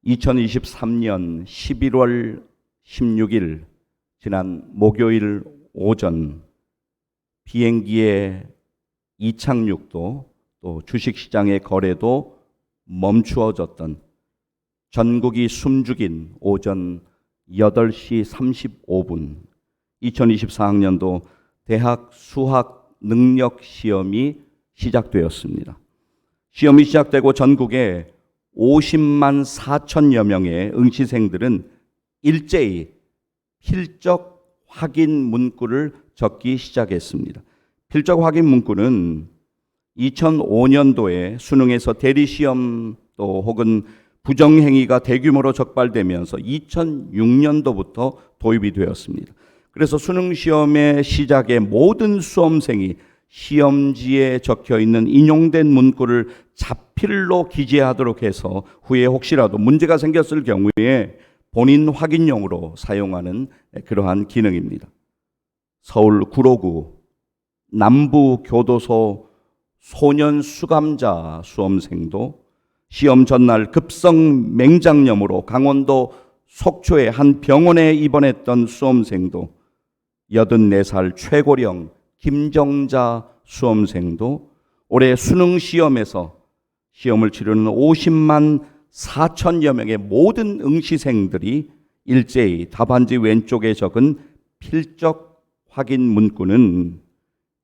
2023년 11월 16일 지난 목요일 오전 비행기의 이착륙도 또 주식시장의 거래도 멈추어졌던 전국이 숨죽인 오전 8시 35분 2024학년도 대학 수학 능력 시험이 시작되었습니다. 시험이 시작되고 전국에 50만 4천여 명의 응시생들은 일제히 필적 확인 문구를 적기 시작했습니다. 필적 확인 문구는 2005년도에 수능에서 대리시험 또 혹은 부정행위가 대규모로 적발되면서 2006년도부터 도입이 되었습니다. 그래서 수능시험의 시작에 모든 수험생이 시험지에 적혀있는 인용된 문구를 자필로 기재하도록 해서 후에 혹시라도 문제가 생겼을 경우에 본인 확인용으로 사용하는 그러한 기능입니다. 서울 구로구 남부교도소 소년수감자 수험생도 시험 전날 급성 맹장염으로 강원도 속초의 한 병원에 입원했던 수험생도 84살 최고령 김정자 수험생도 올해 수능 시험에서 시험을 치르는 50만 4천여 명의 모든 응시생들이 일제히 답안지 왼쪽에 적은 필적 확인 문구는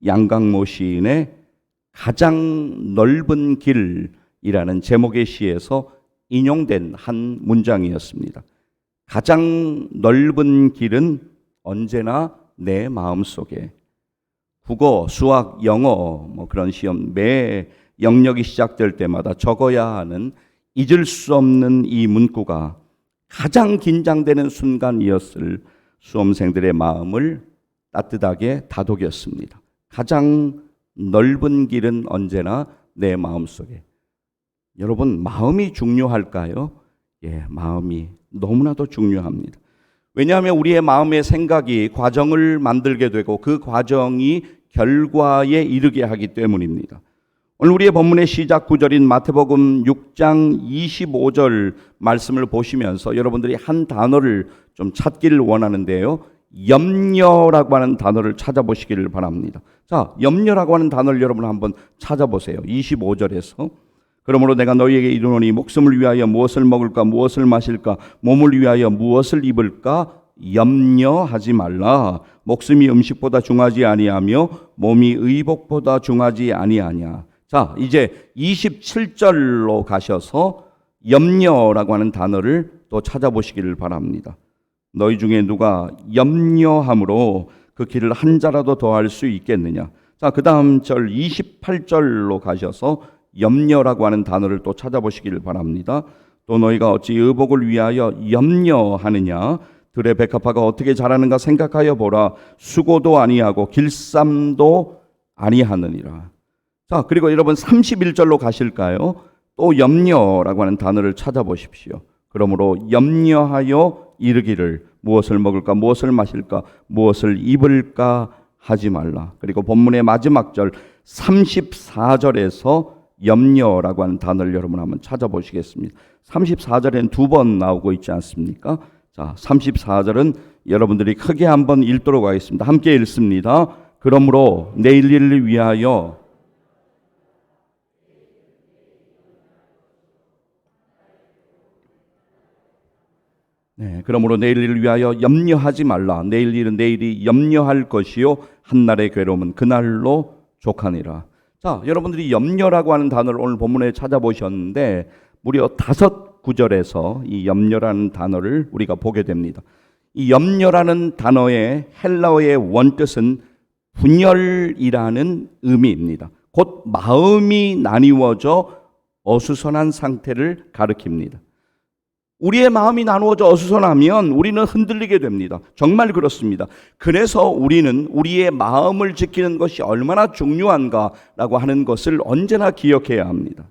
양강모 시인의 가장 넓은 길이라는 제목의 시에서 인용된 한 문장이었습니다. 가장 넓은 길은 언제나 내 마음속에. 국어, 수학, 영어 그런 시험 매 영역이 시작될 때마다 적어야 하는 잊을 수 없는 이 문구가 가장 긴장되는 순간이었을 수험생들의 마음을 따뜻하게 다독였습니다. 가장 넓은 길은 언제나 내 마음속에. 여러분, 마음이 중요할까요? 예, 마음이 너무나도 중요합니다. 왜냐하면 우리의 마음의 생각이 과정을 만들게 되고 그 과정이 결과에 이르게 하기 때문입니다. 오늘 우리의 본문의 시작 구절인 마태복음 6장 25절 말씀을 보시면서 여러분들이 한 단어를 좀 찾기를 원하는데요. 염려라고 하는 단어를 찾아보시기를 바랍니다. 자, 염려라고 하는 단어를 여러분 한번 찾아보세요. 25절에서 그러므로 내가 너희에게 이르노니 목숨을 위하여 무엇을 먹을까 무엇을 마실까 몸을 위하여 무엇을 입을까 염려하지 말라. 목숨이 음식보다 중하지 아니하며 몸이 의복보다 중하지 아니하냐. 자, 이제 27절로 가셔서 염려라고 하는 단어를 또 찾아보시기를 바랍니다. 너희 중에 누가 염려함으로 그 길을 한 자라도 더할 수 있겠느냐. 자, 그 다음 절 28절로 가셔서 염려라고 하는 단어를 또 찾아보시기를 바랍니다. 또 너희가 어찌 의복을 위하여 염려하느냐. 들의 백합화가 어떻게 자라는가 생각하여 보라. 수고도 아니하고 길쌈도 아니하느니라. 자, 그리고 여러분 31절로 가실까요? 또 염려라고 하는 단어를 찾아보십시오. 그러므로 염려하여 이르기를 무엇을 먹을까 무엇을 마실까 무엇을 입을까 하지 말라. 그리고 본문의 마지막 절 34절에서 염려라고 하는 단어를 여러분 한번 찾아보시겠습니다. 34절에는 두 번 나오고 있지 않습니까? 자, 34절은 여러분들이 크게 한번 읽도록 하겠습니다. 함께 읽습니다. 그러므로 내일 일을 위하여 그러므로 내일 일을 위하여 염려하지 말라. 내일 일은 내일이 염려할 것이요 한날의 괴로움은 그날로 족하니라. 자, 여러분들이 염려라고 하는 단어를 오늘 본문에 찾아보셨는데 무려 5구절에서 이 염려라는 단어를 우리가 보게 됩니다. 이 염려라는 단어의 헬라어의 원뜻은 분열이라는 의미입니다. 곧 마음이 나뉘어져 어수선한 상태를 가리킵니다. 우리의 마음이 나누어져 어수선하면 우리는 흔들리게 됩니다. 정말 그렇습니다. 그래서 우리는 우리의 마음을 지키는 것이 얼마나 중요한가라고 하는 것을 언제나 기억해야 합니다.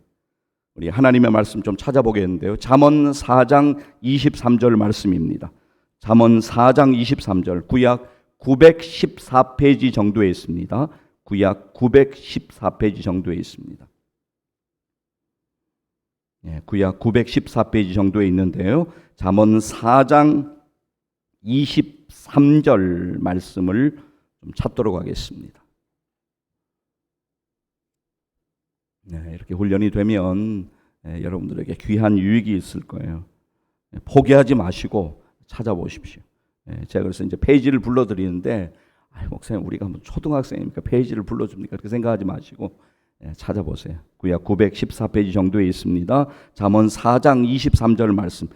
우리 하나님의 말씀 좀 찾아보겠는데요. 잠언 4장 23절 말씀입니다. 잠언 4장 23절 구약 914페이지 정도에 있습니다. 구약 914페이지 정도에 있습니다. 구약 914페이지 정도에 있는데요. 잠언 4장 23절 말씀을 좀 찾도록 하겠습니다. 이렇게 훈련이 되면 여러분들에게 귀한 유익이 있을 거예요. 포기하지 마시고 찾아보십시오. 제가 그래서 이제 페이지를 불러드리는데, 목사님 우리가 뭐 초등학생이니까 페이지를 불러줍니까? 그렇게 생각하지 마시고 찾아보세요. 구약 914페이지 정도에 있습니다. 잠언 4장 23절 말씀.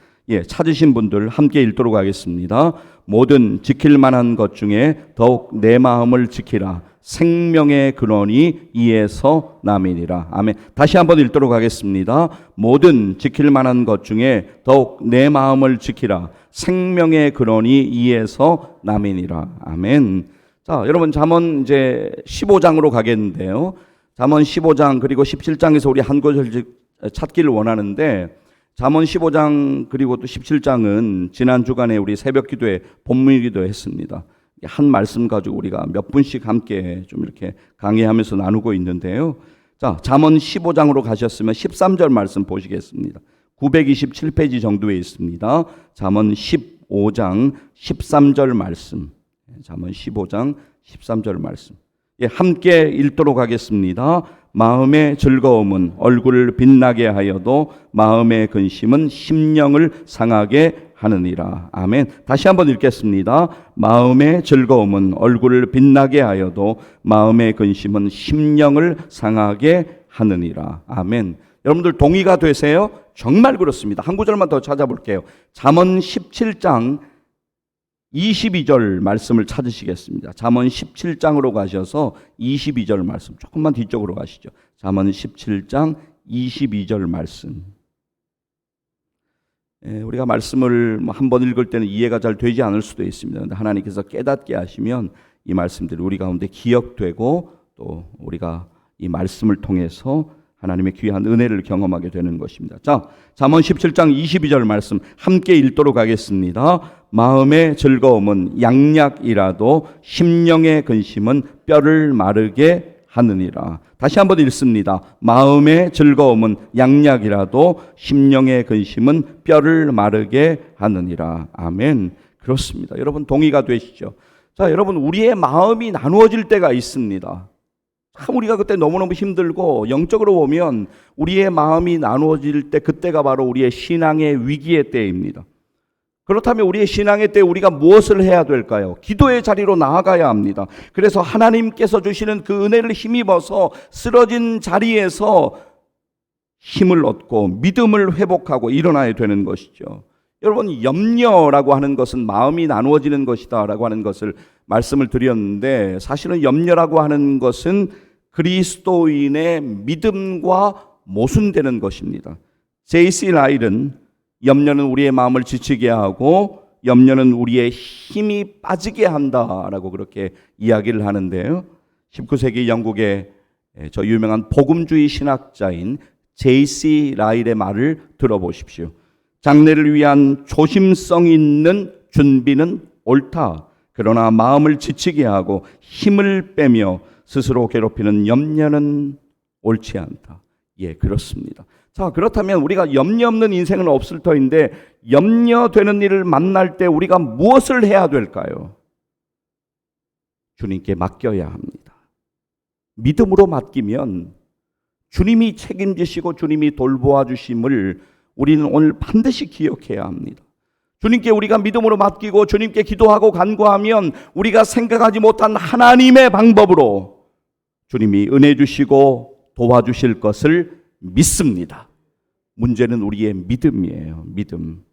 찾으신 분들 함께 읽도록 하겠습니다. 모든 지킬 만한 것 중에 더욱 내 마음을 지키라. 생명의 근원이 이에서 남이니라. 아멘. 다시 한번 읽도록 하겠습니다. 모든 지킬 만한 것 중에 더욱 내 마음을 지키라. 생명의 근원이 이에서 남이니라. 아멘. 자, 여러분 잠언 이제 15장으로 가겠는데요. 잠언 15장 그리고 17장에서 우리 한 구절 찾기를 원하는데, 잠언 15장 그리고 또 17장은 지난 주간에 우리 새벽 기도에 본문이기도 했습니다. 한 말씀 가지고 우리가 몇 분씩 함께 좀 이렇게 강의하면서 나누고 있는데요. 자, 잠언 15장으로 가셨으면 13절 말씀 보시겠습니다. 927페이지 정도에 있습니다. 잠언 15장 13절 말씀. 잠언 15장 13절 말씀. 함께 읽도록 하겠습니다. 마음의 즐거움은 얼굴을 빛나게 하여도 마음의 근심은 심령을 상하게 하느니라. 아멘. 다시 한번 읽겠습니다. 마음의 즐거움은 얼굴을 빛나게 하여도 마음의 근심은 심령을 상하게 하느니라. 아멘. 여러분들 동의가 되세요? 정말 그렇습니다. 한 구절만 더 찾아볼게요. 잠언 17장 22절 말씀을 찾으시겠습니다. 잠언 17장으로 가셔서 22절 말씀, 조금만 뒤쪽으로 가시죠. 잠언 17장 22절 말씀. 우리가 말씀을 한 번 읽을 때는 이해가 잘 되지 않을 수도 있습니다. 그런데 하나님께서 깨닫게 하시면 이 말씀들이 우리 가운데 기억되고 또 우리가 이 말씀을 통해서 하나님의 귀한 은혜를 경험하게 되는 것입니다. 자, 잠언 17장 22절 말씀 함께 읽도록 하겠습니다. 마음의 즐거움은 양약이라도 심령의 근심은 뼈를 마르게 하느니라. 다시 한번 읽습니다. 마음의 즐거움은 양약이라도 심령의 근심은 뼈를 마르게 하느니라. 아멘. 그렇습니다. 여러분 동의가 되시죠? 자, 여러분 우리의 마음이 나누어질 때가 있습니다. 참 우리가 그때 너무너무 힘들고 영적으로 보면 우리의 마음이 나누어질 때 그때가 바로 우리의 신앙의 위기의 때입니다. 그렇다면 우리의 신앙의 때 우리가 무엇을 해야 될까요? 기도의 자리로 나아가야 합니다. 그래서 하나님께서 주시는 그 은혜를 힘입어서 쓰러진 자리에서 힘을 얻고 믿음을 회복하고 일어나야 되는 것이죠. 여러분 염려라고 하는 것은 마음이 나누어지는 것이다 라고 하는 것을 말씀을 드렸는데, 사실은 염려라고 하는 것은 그리스도인의 믿음과 모순되는 것입니다. J.C. 라일은 염려는 우리의 마음을 지치게 하고 염려는 우리의 힘이 빠지게 한다라고 그렇게 이야기를 하는데요. 19세기 영국의 저 유명한 복음주의 신학자인 J.C. 라일의 말을 들어보십시오. 장래를 위한 조심성 있는 준비는 옳다. 그러나 마음을 지치게 하고 힘을 빼며 스스로 괴롭히는 염려는 옳지 않다. 그렇습니다. 자, 그렇다면 우리가 염려 없는 인생은 없을 터인데 염려되는 일을 만날 때 우리가 무엇을 해야 될까요? 주님께 맡겨야 합니다. 믿음으로 맡기면 주님이 책임지시고 주님이 돌보아 주심을 우리는 오늘 반드시 기억해야 합니다. 주님께 우리가 믿음으로 맡기고 주님께 기도하고 간구하면 우리가 생각하지 못한 하나님의 방법으로 주님이 은혜 주시고 도와주실 것을 믿습니다. 문제는 우리의 믿음이에요. 믿음.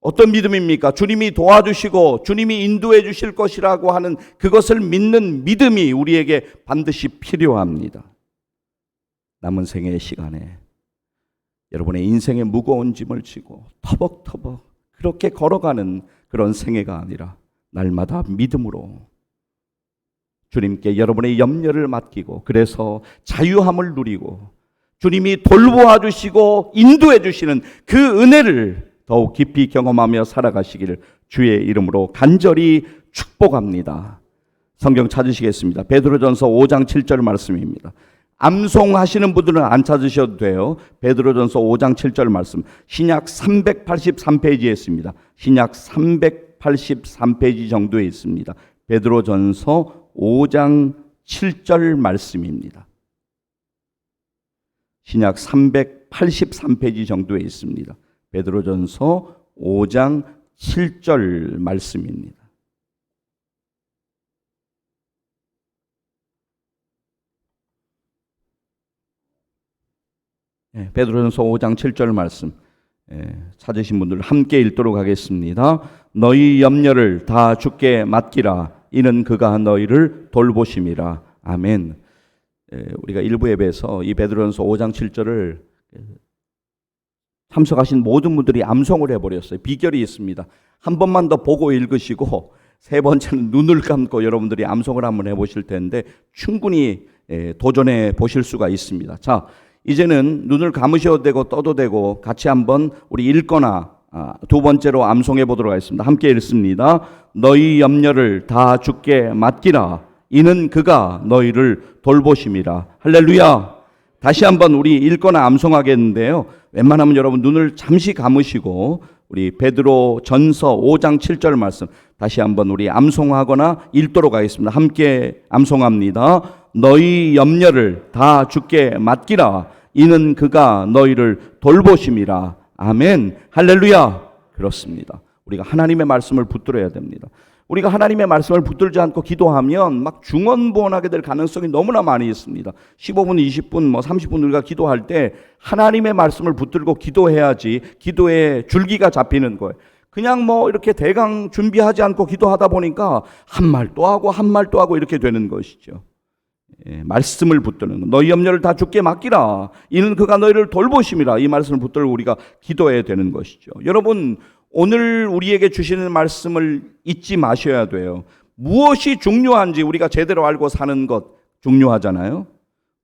어떤 믿음입니까? 주님이 도와주시고 주님이 인도해 주실 것이라고 하는 그것을 믿는 믿음이 우리에게 반드시 필요합니다. 남은 생의 시간에 여러분의 인생의 무거운 짐을 지고 터벅터벅 그렇게 걸어가는 그런 생애가 아니라 날마다 믿음으로 주님께 여러분의 염려를 맡기고 그래서 자유함을 누리고 주님이 돌보아 주시고 인도해 주시는 그 은혜를 더욱 깊이 경험하며 살아가시기를 주의 이름으로 간절히 축복합니다. 성경 찾으시겠습니다. 베드로전서 5장 7절 말씀입니다. 암송하시는 분들은 안 찾으셔도 돼요. 베드로전서 5장 7절 말씀. 신약 383페이지에 있습니다. 신약 383페이지 정도에 있습니다. 베드로전서 5장 7절 말씀입니다. 신약 383페이지 정도에 있습니다. 베드로전서 5장 7절 말씀입니다. 베드로전서 5장 7절 말씀 찾으신 분들 함께 읽도록 하겠습니다. 너희 염려를 다 주께 맡기라. 이는 그가 너희를 돌보심이라. 아멘. 우리가 일부 예배에서 이 베드로전서 5장 7절을 참석하신 모든 분들이 암송을 해버렸어요. 비결이 있습니다. 한 번만 더 보고 읽으시고 세 번째는 눈을 감고 여러분들이 암송을 한번 해보실 텐데 충분히 도전해 보실 수가 있습니다. 자, 이제는 눈을 감으셔도 되고 떠도 되고 같이 한번 우리 읽거나 두 번째로 암송해 보도록 하겠습니다. 함께 읽습니다. 너희 염려를 다 주께 맡기라. 이는 그가 너희를 돌보심이라. 할렐루야. 다시 한번 우리 읽거나 암송하겠는데요. 웬만하면 여러분 눈을 잠시 감으시고 우리 베드로 전서 5장 7절 말씀 다시 한번 우리 암송하거나 읽도록 하겠습니다. 함께 암송합니다. 너희 염려를 다 주께 맡기라. 이는 그가 너희를 돌보심이라. 아멘. 할렐루야. 그렇습니다. 우리가 하나님의 말씀을 붙들어야 됩니다. 우리가 하나님의 말씀을 붙들지 않고 기도하면 막 중언부언하게 될 가능성이 너무나 많이 있습니다. 15분, 20분, 30분 우리가 기도할 때 하나님의 말씀을 붙들고 기도해야지 기도에 줄기가 잡히는 거예요. 그냥 이렇게 대강 준비하지 않고 기도하다 보니까 한 말 또 하고 한 말 또 하고 이렇게 되는 것이죠. 말씀을 붙드는 것. 너희 염려를 다 주께 맡기라. 이는 그가 너희를 돌보심이라. 이 말씀을 붙들고 우리가 기도해야 되는 것이죠. 여러분, 오늘 우리에게 주시는 말씀을 잊지 마셔야 돼요. 무엇이 중요한지 우리가 제대로 알고 사는 것 중요하잖아요.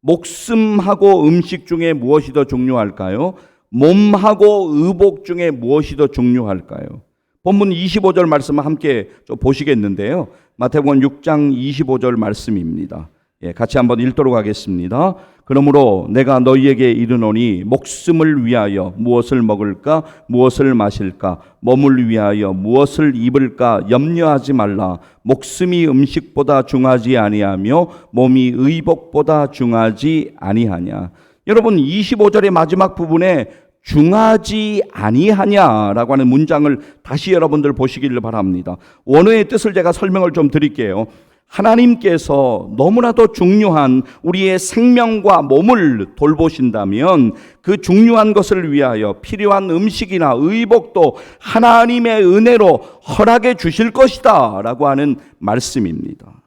목숨하고 음식 중에 무엇이 더 중요할까요? 몸하고 의복 중에 무엇이 더 중요할까요? 본문 25절 말씀을 함께 좀 보시겠는데요. 마태복음 6장 25절 말씀입니다. 같이 한번 읽도록 하겠습니다. 그러므로 내가 너희에게 이르노니 목숨을 위하여 무엇을 먹을까 무엇을 마실까 몸을 위하여 무엇을 입을까 염려하지 말라. 목숨이 음식보다 중하지 아니하며 몸이 의복보다 중하지 아니하냐. 여러분 25절의 마지막 부분에 중하지 아니하냐라고 하는 문장을 다시 여러분들 보시기를 바랍니다. 원어의 뜻을 제가 설명을 좀 드릴게요. 하나님께서 너무나도 중요한 우리의 생명과 몸을 돌보신다면 그 중요한 것을 위하여 필요한 음식이나 의복도 하나님의 은혜로 허락해 주실 것이다 라고 하는 말씀입니다.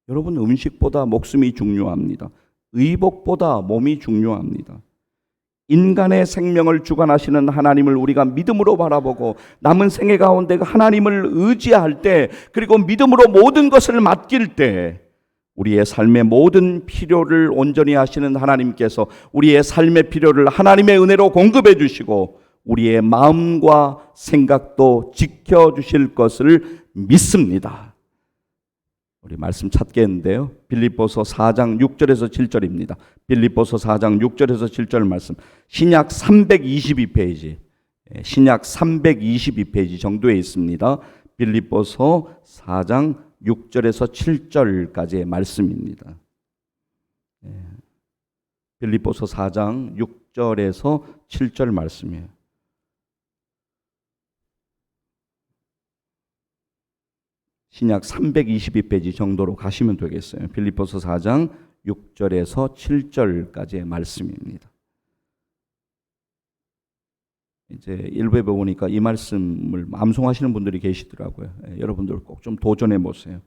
여러분, 음식보다 목숨이 중요합니다. 의복보다 몸이 중요합니다. 인간의 생명을 주관하시는 하나님을 우리가 믿음으로 바라보고 남은 생애 가운데 하나님을 의지할 때, 그리고 믿음으로 모든 것을 맡길 때 우리의 삶의 모든 필요를 온전히 하시는 하나님께서 우리의 삶의 필요를 하나님의 은혜로 공급해 주시고 우리의 마음과 생각도 지켜주실 것을 믿습니다. 우리 말씀 찾겠는데요. 빌립보서 4장 6절에서 7절입니다. 빌립보서 4장 6절에서 7절 말씀. 신약 322페이지. 신약 322페이지 정도에 있습니다. 빌립보서 4장 6절에서 7절까지의 말씀입니다. 빌립보서 4장 6절에서 7절 말씀이에요. 신약 322페이지 정도로 가시면 되겠어요. 빌립보서 4장 6절에서 7절까지의 말씀입니다. 이제 일부에 보니까 이 말씀을 암송하시는 분들이 계시더라고요. 여러분들 꼭 좀 도전해 보세요.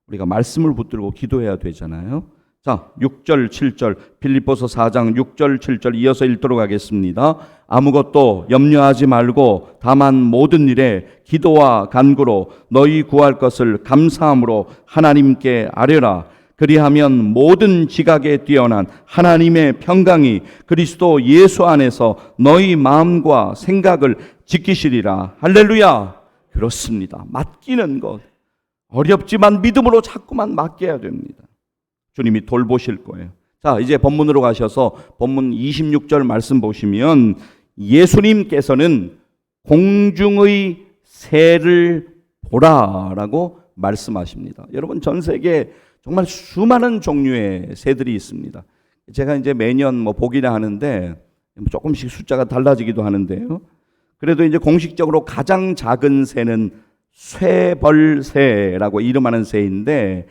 우리가 말씀을 붙들고 기도해야 되잖아요. 자, 6절, 7절, 빌립보서 4장 6절, 7절 이어서 읽도록 하겠습니다. 아무것도 염려하지 말고 다만 모든 일에 기도와 간구로 너희 구할 것을 감사함으로 하나님께 아뢰라. 그리하면 모든 지각에 뛰어난 하나님의 평강이 그리스도 예수 안에서 너희 마음과 생각을 지키시리라. 할렐루야. 그렇습니다. 맡기는 것 어렵지만 믿음으로 자꾸만 맡겨야 됩니다. 주님이 돌보실 거예요. 자, 이제 본문으로 가셔서 본문 26절 말씀 보시면 예수님께서는 공중의 새를 보라라고 말씀하십니다. 여러분, 전 세계에 정말 수많은 종류의 새들이 있습니다. 제가 이제 매년 뭐 보기나 하는데 조금씩 숫자가 달라지기도 하는데요. 그래도 이제 공식적으로 가장 작은 새는 쇠벌새라고 이름하는 새인데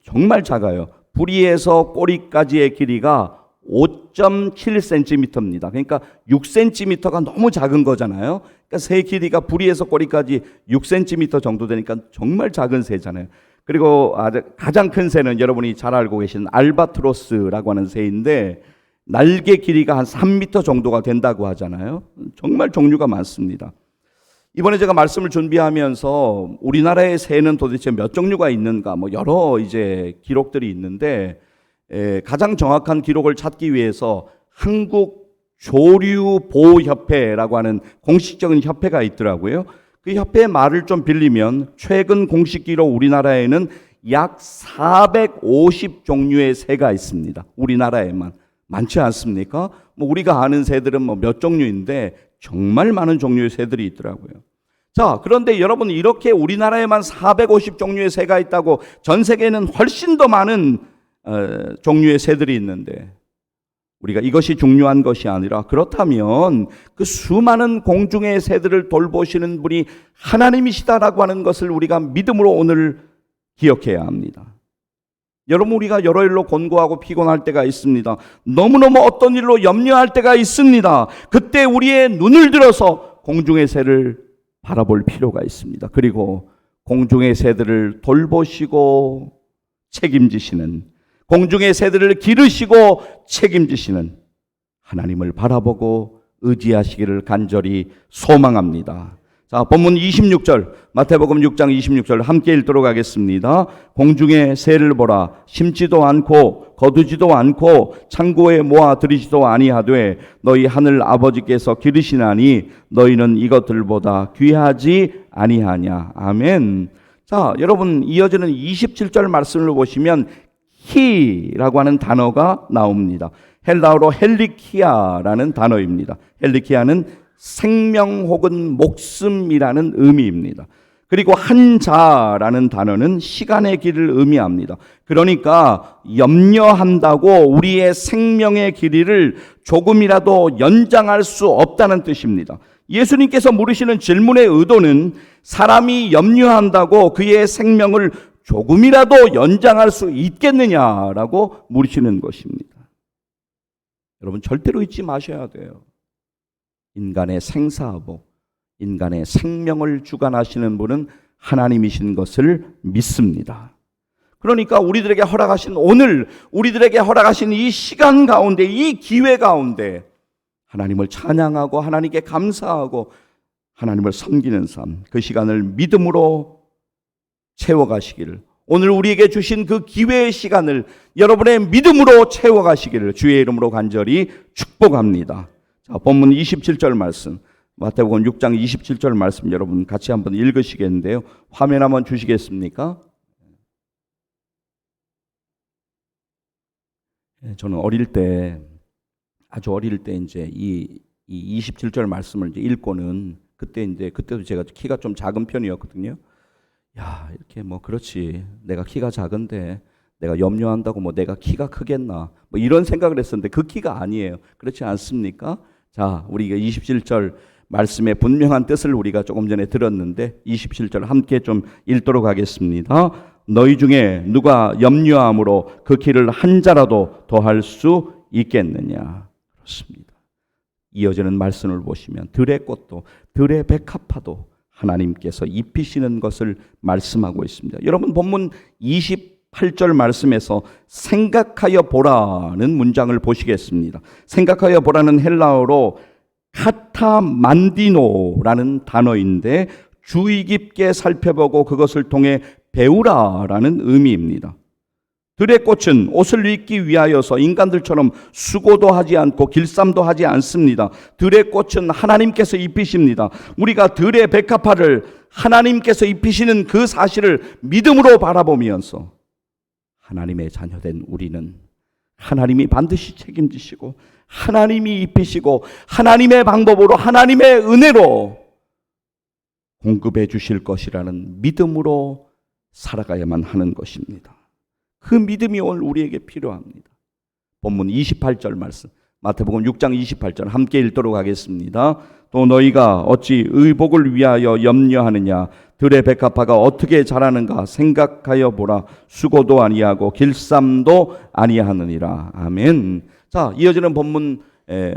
정말 작아요. 부리에서 꼬리까지의 길이가 5.7cm입니다. 그러니까 6cm가 너무 작은 거잖아요. 그러니까 새 길이가 부리에서 꼬리까지 6cm 정도 되니까 정말 작은 새잖아요. 그리고 가장 큰 새는 여러분이 잘 알고 계신 알바트로스라고 하는 새인데 날개 길이가 한 3m 정도가 된다고 하잖아요. 정말 종류가 많습니다. 이번에 제가 말씀을 준비하면서 우리나라의 새는 도대체 몇 종류가 있는가, 뭐 여러 이제 기록들이 있는데 가장 정확한 기록을 찾기 위해서 한국 조류보호협회라고 하는 공식적인 협회가 있더라고요. 그 협회의 말을 좀 빌리면 최근 공식 기록 우리나라에는 약 450종류의 새가 있습니다. 우리나라에만. 많지 않습니까? 뭐 우리가 아는 새들은 뭐 몇 종류인데 정말 많은 종류의 새들이 있더라고요. 자, 그런데 여러분, 이렇게 우리나라에만 450종류의 새가 있다고 전 세계에는 훨씬 더 많은 종류의 새들이 있는데 우리가 이것이 중요한 것이 아니라 그렇다면 그 수많은 공중의 새들을 돌보시는 분이 하나님이시다라고 하는 것을 우리가 믿음으로 오늘 기억해야 합니다. 여러분, 우리가 여러 일로 곤고하고 피곤할 때가 있습니다. 너무너무 어떤 일로 염려할 때가 있습니다. 그때 우리의 눈을 들어서 공중의 새를 바라볼 필요가 있습니다. 그리고 공중의 새들을 돌보시고 책임지시는, 공중의 새들을 기르시고 책임지시는 하나님을 바라보고 의지하시기를 간절히 소망합니다. 자, 본문 26절, 마태복음 6장 26절 함께 읽도록 하겠습니다. 공중의 새를 보라. 심지도 않고 거두지도 않고 창고에 모아 들이지도 아니하되 너희 하늘 아버지께서 기르시나니 너희는 이것들보다 귀하지 아니하냐. 아멘. 자, 여러분, 이어지는 27절 말씀을 보시면 히라고 하는 단어가 나옵니다. 헬라어로 헬리키아라는 단어입니다. 헬리키아는 생명 혹은 목숨이라는 의미입니다. 그리고 한자라는 단어는 시간의 길을 의미합니다. 그러니까 염려한다고 우리의 생명의 길이를 조금이라도 연장할 수 없다는 뜻입니다. 예수님께서 물으시는 질문의 의도는 사람이 염려한다고 그의 생명을 조금이라도 연장할 수 있겠느냐라고 물으시는 것입니다. 여러분, 절대로 잊지 마셔야 돼요. 인간의 생사하고 인간의 생명을 주관하시는 분은 하나님이신 것을 믿습니다. 그러니까 우리들에게 허락하신 오늘, 우리들에게 허락하신 이 시간 가운데, 이 기회 가운데 하나님을 찬양하고 하나님께 감사하고 하나님을 섬기는 삶, 그 시간을 믿음으로 채워가시기를, 오늘 우리에게 주신 그 기회의 시간을 여러분의 믿음으로 채워가시기를 주의 이름으로 간절히 축복합니다. 자, 본문 27절 말씀, 마태복음 6장 27절 말씀 여러분 같이 한번 읽으시겠는데요. 화면 한번 주시겠습니까? 저는 어릴 때, 아주 어릴 때 이제 이 27절 말씀을 이제 읽고는 그때도 제가 키가 좀 작은 편이었거든요. 야, 이렇게 뭐 그렇지, 내가 키가 작은데 내가 염려한다고 뭐 내가 키가 크겠나, 뭐 이런 생각을 했었는데 그 키가 아니에요. 그렇지 않습니까? 자, 우리가 27절 말씀의 분명한 뜻을 우리가 조금 전에 들었는데 27절 함께 좀 읽도록 하겠습니다. 너희 중에 누가 염려함으로 그 길을 한 자라도 더할 수 있겠느냐. 그렇습니다. 이어지는 말씀을 보시면 들의 꽃도 들의 백합화도 하나님께서 입히시는 것을 말씀하고 있습니다. 여러분, 본문 28절 말씀에서 생각하여 보라는 문장을 보시겠습니다. 생각하여 보라는 헬라어로 카타만디노라는 단어인데 주의 깊게 살펴보고 그것을 통해 배우라라는 의미입니다. 들의 꽃은 옷을 입기 위하여서 인간들처럼 수고도 하지 않고 길쌈도 하지 않습니다. 들의 꽃은 하나님께서 입히십니다. 우리가 들의 백합화를 하나님께서 입히시는 그 사실을 믿음으로 바라보면서 하나님의 자녀된 우리는 하나님이 반드시 책임지시고 하나님이 입히시고 하나님의 방법으로 하나님의 은혜로 공급해 주실 것이라는 믿음으로 살아가야만 하는 것입니다. 그 믿음이 오늘 우리에게 필요합니다. 본문 28절 말씀, 마태복음 6장 28절 함께 읽도록 하겠습니다. 또 너희가 어찌 의복을 위하여 염려하느냐? 들의 백합화가 어떻게 자라는가 생각하여 보라. 수고도 아니하고 길쌈도 아니하느니라. 아멘. 자, 이어지는 본문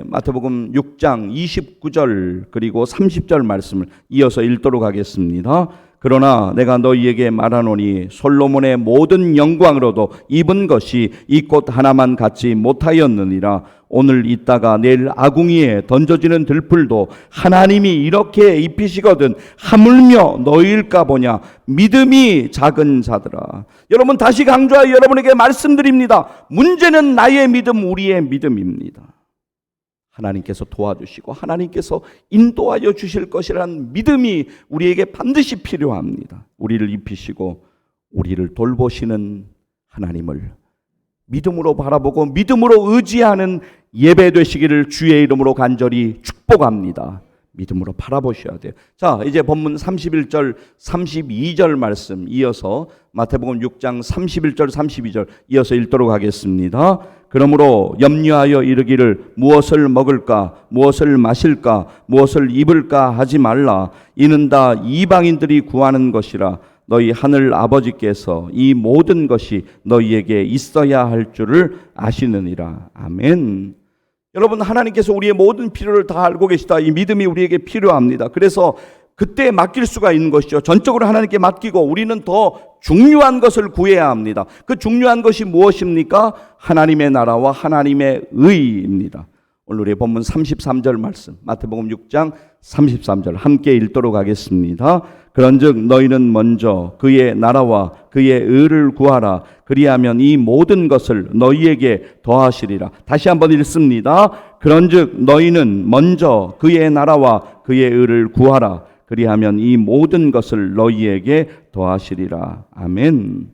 마태복음 6장 29절 그리고 30절 말씀을 이어서 읽도록 하겠습니다. 그러나 내가 너희에게 말하노니 솔로몬의 모든 영광으로도 입은 것이 이 꽃 하나만 갖지 못하였느니라. 오늘 있다가 내일 아궁이에 던져지는 들풀도 하나님이 이렇게 입히시거든 하물며 너희일까 보냐. 믿음이 작은 자들아. 여러분, 다시 강조하여 여러분에게 말씀드립니다. 문제는 나의 믿음, 우리의 믿음입니다. 하나님께서 도와주시고 하나님께서 인도하여 주실 것이라는 믿음이 우리에게 반드시 필요합니다. 우리를 입히시고 우리를 돌보시는 하나님을 믿음으로 바라보고 믿음으로 의지하는 예배 되시기를 주의 이름으로 간절히 축복합니다. 믿음으로 바라보셔야 돼요. 자, 이제 본문 31절 32절 말씀 이어서 마태복음 6장 31절 32절 이어서 읽도록 하겠습니다. 그러므로 염려하여 이르기를 무엇을 먹을까 무엇을 마실까 무엇을 입을까 하지 말라. 이는 다 이방인들이 구하는 것이라. 너희 하늘 아버지께서 이 모든 것이 너희에게 있어야 할 줄을 아시느니라. 아멘. 여러분, 하나님께서 우리의 모든 필요를 다 알고 계시다. 이 믿음이 우리에게 필요합니다. 그래서 그때 맡길 수가 있는 것이죠. 전적으로 하나님께 맡기고 우리는 더 중요한 것을 구해야 합니다. 그 중요한 것이 무엇입니까? 하나님의 나라와 하나님의 의입니다. 오늘 우리의 본문 33절 말씀, 마태복음 6장 33절 함께 읽도록 하겠습니다. 그런즉 너희는 먼저 그의 나라와 그의 의를 구하라. 그리하면 이 모든 것을 너희에게 더하시리라. 다시 한번 읽습니다. 그런즉 너희는 먼저 그의 나라와 그의 의를 구하라. 그리하면 이 모든 것을 너희에게 더하시리라. 아멘.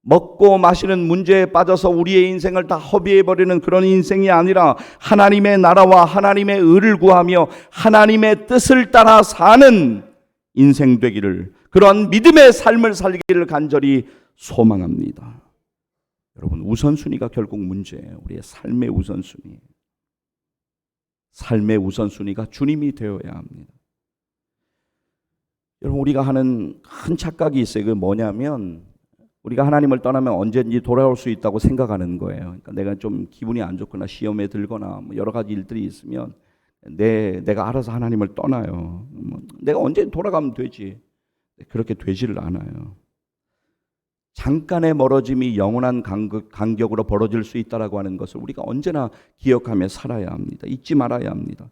먹고 마시는 문제에 빠져서 우리의 인생을 다 허비해버리는 그런 인생이 아니라 하나님의 나라와 하나님의 의를 구하며 하나님의 뜻을 따라 사는 인생 되기를, 그런 믿음의 삶을 살기를 간절히 소망합니다. 여러분, 우선순위가 결국 문제예요. 우리의 삶의 우선순위. 삶의 우선순위가 주님이 되어야 합니다. 여러분, 우리가 하는 큰 착각이 있어요. 그게 뭐냐면 우리가 하나님을 떠나면 언제든지 돌아올 수 있다고 생각하는 거예요. 그러니까 내가 좀 기분이 안 좋거나 시험에 들거나 여러 가지 일들이 있으면 내가 알아서 하나님을 떠나요. 내가 언제 돌아가면 되지. 그렇게 되지를 않아요. 잠깐의 멀어짐이 영원한 간격으로 벌어질 수 있다라고 하는 것을 우리가 언제나 기억하며 살아야 합니다. 잊지 말아야 합니다.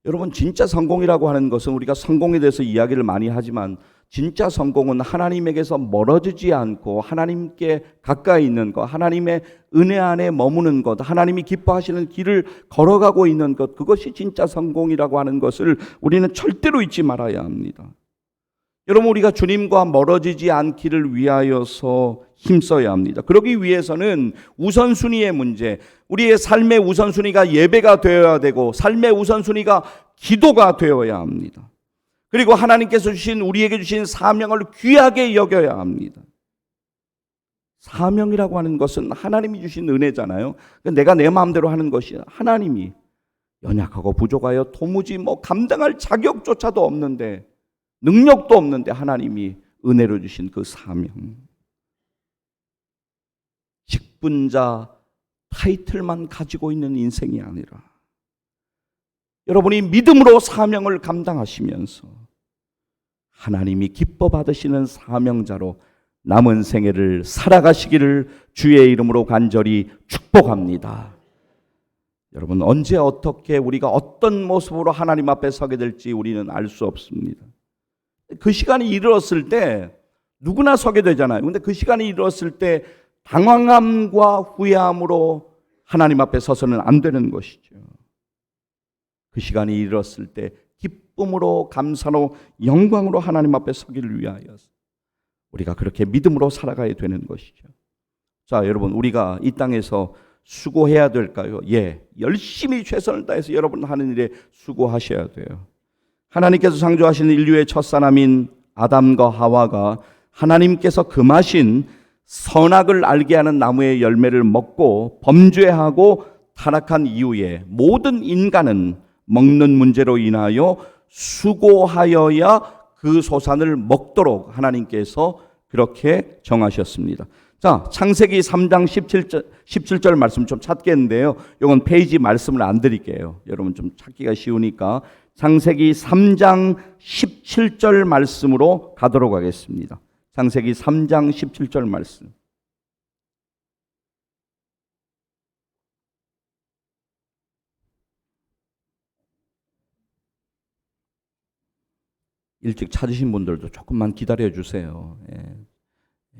여러분, 진짜 성공이라고 하는 것은 우리가 성공에 대해서 이야기를 많이 하지만 진짜 성공은 하나님에게서 멀어지지 않고 하나님께 가까이 있는 것, 하나님의 은혜 안에 머무는 것, 하나님이 기뻐하시는 길을 걸어가고 있는 것, 그것이 진짜 성공이라고 하는 것을 우리는 절대로 잊지 말아야 합니다. 여러분, 우리가 주님과 멀어지지 않기를 위하여서 힘써야 합니다. 그러기 위해서는 우선순위의 문제, 우리의 삶의 우선순위가 예배가 되어야 되고 삶의 우선순위가 기도가 되어야 합니다. 그리고 하나님께서 주신, 우리에게 주신 사명을 귀하게 여겨야 합니다. 사명이라고 하는 것은 하나님이 주신 은혜잖아요. 내가 내 마음대로 하는 것이, 하나님이 연약하고 부족하여 도무지 감당할 자격조차도 없는데, 능력도 없는데 하나님이 은혜로 주신 그 사명, 직분자 타이틀만 가지고 있는 인생이 아니라 여러분이 믿음으로 사명을 감당하시면서 하나님이 기뻐 받으시는 사명자로 남은 생애를 살아가시기를 주의 이름으로 간절히 축복합니다. 여러분, 언제 어떻게 우리가 어떤 모습으로 하나님 앞에 서게 될지 우리는 알 수 없습니다. 그 시간이 이르렀을 때 누구나 서게 되잖아요. 그런데 그 시간이 이르렀을 때 당황함과 후회함으로 하나님 앞에 서서는 안 되는 것이죠. 그 시간이 이르렀을 때 기쁨으로, 감사로, 영광으로 하나님 앞에 서기를 위하여서 우리가 그렇게 믿음으로 살아가야 되는 것이죠. 자, 여러분, 우리가 이 땅에서 수고해야 될까요? 예, 열심히 최선을 다해서 여러분 하는 일에 수고하셔야 돼요. 하나님께서 창조하신 인류의 첫사람인 아담과 하와가 하나님께서 금하신 선악을 알게 하는 나무의 열매를 먹고 범죄하고 타락한 이후에 모든 인간은 먹는 문제로 인하여 수고하여야 그 소산을 먹도록 하나님께서 그렇게 정하셨습니다. 자, 창세기 3장 17절 말씀 좀 찾겠는데요. 이건 페이지 말씀을 안 드릴게요. 여러분 좀 찾기가 쉬우니까 창세기 3장 17절 말씀으로 가도록 하겠습니다. 창세기 3장 17절 말씀. 일찍 찾으신 분들도 조금만 기다려 주세요.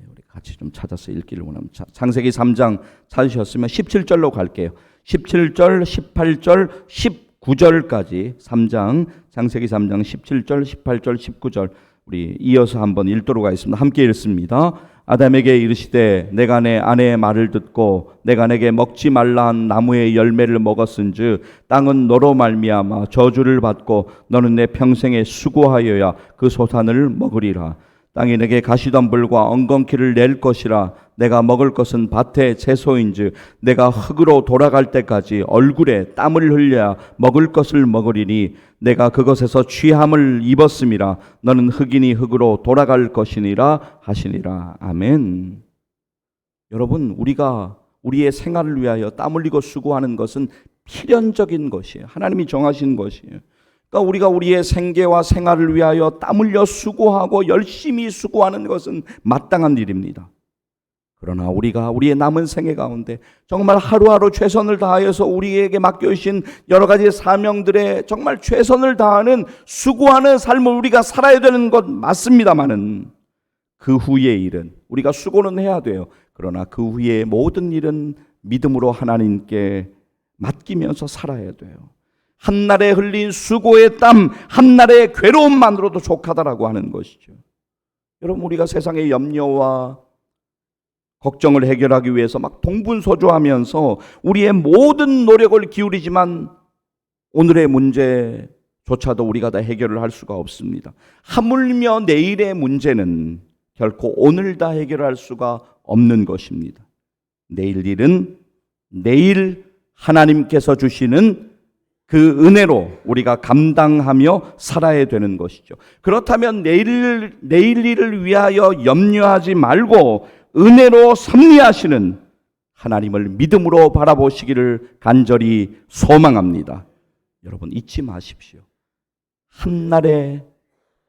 우리 같이 좀 찾아서 읽기를 원합니다. 창세기 3장 찾으셨으면 17절로 갈게요. 17절, 18절, 19절까지 3장, 창세기 3장 17절, 18절, 19절 우리 이어서 한번 읽도록 하겠습니다. 함께 읽습니다. 아담에게 이르시되 내가 내 아내의 말을 듣고 내가 내게 먹지 말라 한 나무의 열매를 먹었은즉 땅은 너로 말미암아 저주를 받고 너는 내 평생에 수고하여야 그 소산을 먹으리라. 땅이 내게 가시덤불과 엉겅퀴를 낼 것이라. 내가 먹을 것은 밭의 채소인즉 내가 흙으로 돌아갈 때까지 얼굴에 땀을 흘려야 먹을 것을 먹으리니 내가 그것에서 취함을 입었음이라. 너는 흙이니 흙으로 돌아갈 것이니라 하시니라. 아멘. 여러분, 우리가 우리의 생활을 위하여 땀 흘리고 수고하는 것은 필연적인 것이에요. 하나님이 정하신 것이에요. 그러니까 우리가 우리의 생계와 생활을 위하여 땀 흘려 수고하고 열심히 수고하는 것은 마땅한 일입니다. 그러나 우리가 우리의 남은 생애 가운데 정말 하루하루 최선을 다하여서 우리에게 맡겨주신 여러 가지 사명들에 정말 최선을 다하는 수고하는 삶을 우리가 살아야 되는 것 맞습니다마는 그 후의 일은 우리가 수고는 해야 돼요. 그러나 그 후의 모든 일은 믿음으로 하나님께 맡기면서 살아야 돼요. 한날에 흘린 수고의 땀, 한날의 괴로움만으로도 족하다라고 하는 것이죠. 여러분, 우리가 세상의 염려와 걱정을 해결하기 위해서 막 동분서주하면서 우리의 모든 노력을 기울이지만 오늘의 문제조차도 우리가 다 해결을 할 수가 없습니다. 하물며 내일의 문제는 결코 오늘 다 해결할 수가 없는 것입니다. 내일 일은 내일 하나님께서 주시는 그 은혜로 우리가 감당하며 살아야 되는 것이죠. 그렇다면 내일 일을 위하여 염려하지 말고 은혜로 섭리하시는 하나님을 믿음으로 바라보시기를 간절히 소망합니다. 여러분, 잊지 마십시오. 한날의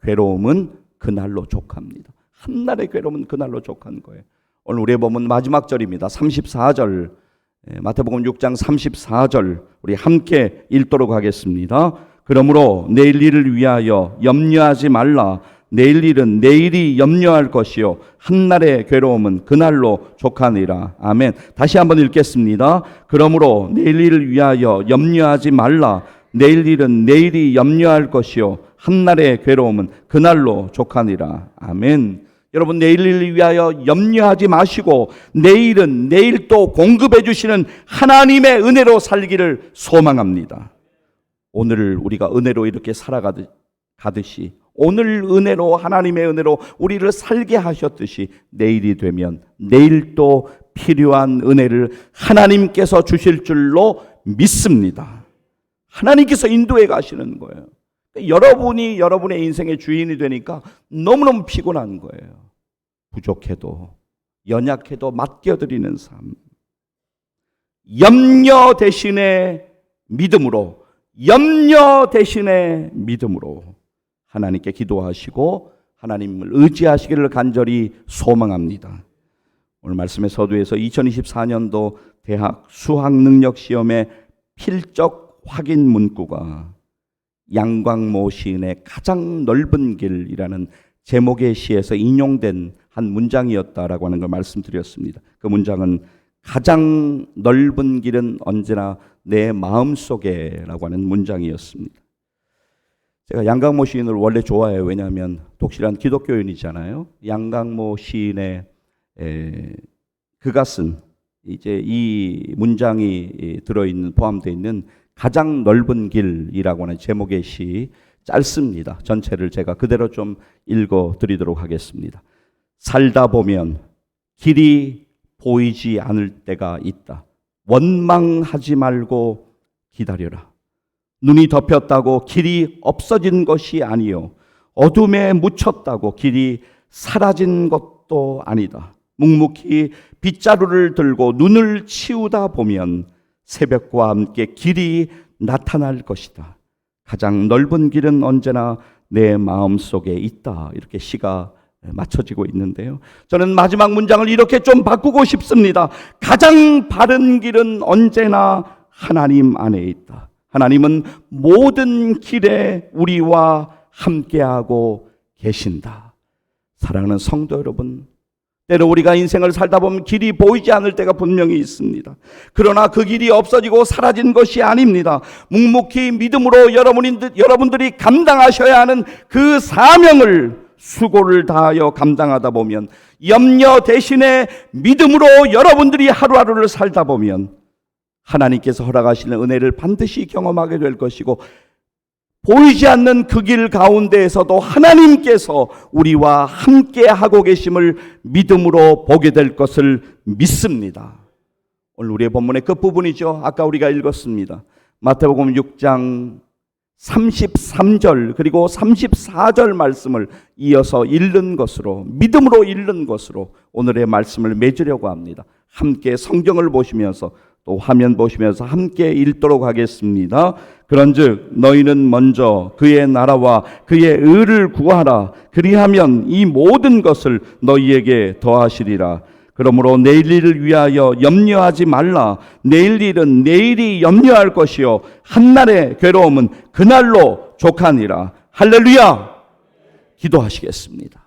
괴로움은 그날로 족합니다. 한날의 괴로움은 그날로 족한 거예요. 오늘 우리의 본문 마지막 절입니다. 34절, 마태복음 6장 34절 우리 함께 읽도록 하겠습니다. 그러므로 내일 일을 위하여 염려하지 말라. 내일 일은 내일이 염려할 것이요 한날의 괴로움은 그날로 족하니라. 아멘. 다시 한번 읽겠습니다. 그러므로 내일 일을 위하여 염려하지 말라. 내일 일은 내일이 염려할 것이요 한날의 괴로움은 그날로 족하니라. 아멘. 여러분, 내일 일을 위하여 염려하지 마시고 내일은 내일 또 공급해 주시는 하나님의 은혜로 살기를 소망합니다. 오늘 우리가 은혜로 이렇게 살아가듯이 오늘 은혜로, 하나님의 은혜로 우리를 살게 하셨듯이 내일이 되면 내일 또 필요한 은혜를 하나님께서 주실 줄로 믿습니다. 하나님께서 인도해 가시는 거예요. 여러분이 여러분의 인생의 주인이 되니까 너무너무 피곤한 거예요. 부족해도 연약해도 맡겨드리는 삶. 염려 대신에 믿음으로, 염려 대신에 믿음으로 하나님께 기도하시고 하나님을 의지하시기를 간절히 소망합니다. 오늘 말씀의 서두에서 2024년도 대학 수학능력시험의 필적 확인 문구가 양광모 시인의 가장 넓은 길이라는 제목의 시에서 인용된 한 문장이었다라고 하는 걸 말씀드렸습니다. 그 문장은 가장 넓은 길은 언제나 내 마음속에라고 하는 문장이었습니다. 제가 양광모 시인을 원래 좋아해요. 왜냐하면 독실한 기독교인이잖아요. 양광모 시인의 그가 쓴 이제 이 문장이 포함되어 있는 가장 넓은 길이라고 하는 제목의 시 짧습니다. 전체를 제가 그대로 좀 읽어 드리도록 하겠습니다. 살다 보면 길이 보이지 않을 때가 있다. 원망하지 말고 기다려라. 눈이 덮였다고 길이 없어진 것이 아니요, 어둠에 묻혔다고 길이 사라진 것도 아니다. 묵묵히 빗자루를 들고 눈을 치우다 보면 새벽과 함께 길이 나타날 것이다. 가장 넓은 길은 언제나 내 마음속에 있다. 이렇게 시가 맞춰지고 있는데요, 저는 마지막 문장을 이렇게 좀 바꾸고 싶습니다. 가장 바른 길은 언제나 하나님 안에 있다. 하나님은 모든 길에 우리와 함께하고 계신다. 사랑하는 성도 여러분, 때로 우리가 인생을 살다 보면 길이 보이지 않을 때가 분명히 있습니다. 그러나 그 길이 없어지고 사라진 것이 아닙니다. 묵묵히 믿음으로 여러분들이 감당하셔야 하는 그 사명을 수고를 다하여 감당하다 보면, 염려 대신에 믿음으로 여러분들이 하루하루를 살다 보면 하나님께서 허락하시는 은혜를 반드시 경험하게 될 것이고, 보이지 않는 그 길 가운데에서도 하나님께서 우리와 함께 하고 계심을 믿음으로 보게 될 것을 믿습니다. 오늘 우리의 본문의 끝부분이죠. 아까 우리가 읽었습니다. 마태복음 6장 33절 그리고 34절 말씀을 이어서 읽는 것으로, 믿음으로 읽는 것으로 오늘의 말씀을 맺으려고 합니다. 함께 성경을 보시면서 또 화면 보시면서 함께 읽도록 하겠습니다. 그런즉 너희는 먼저 그의 나라와 그의 의를 구하라. 그리하면 이 모든 것을 너희에게 더하시리라. 그러므로 내일 일을 위하여 염려하지 말라. 내일 일은 내일이 염려할 것이요 한날의 괴로움은 그날로 족하니라. 할렐루야. 기도하시겠습니다.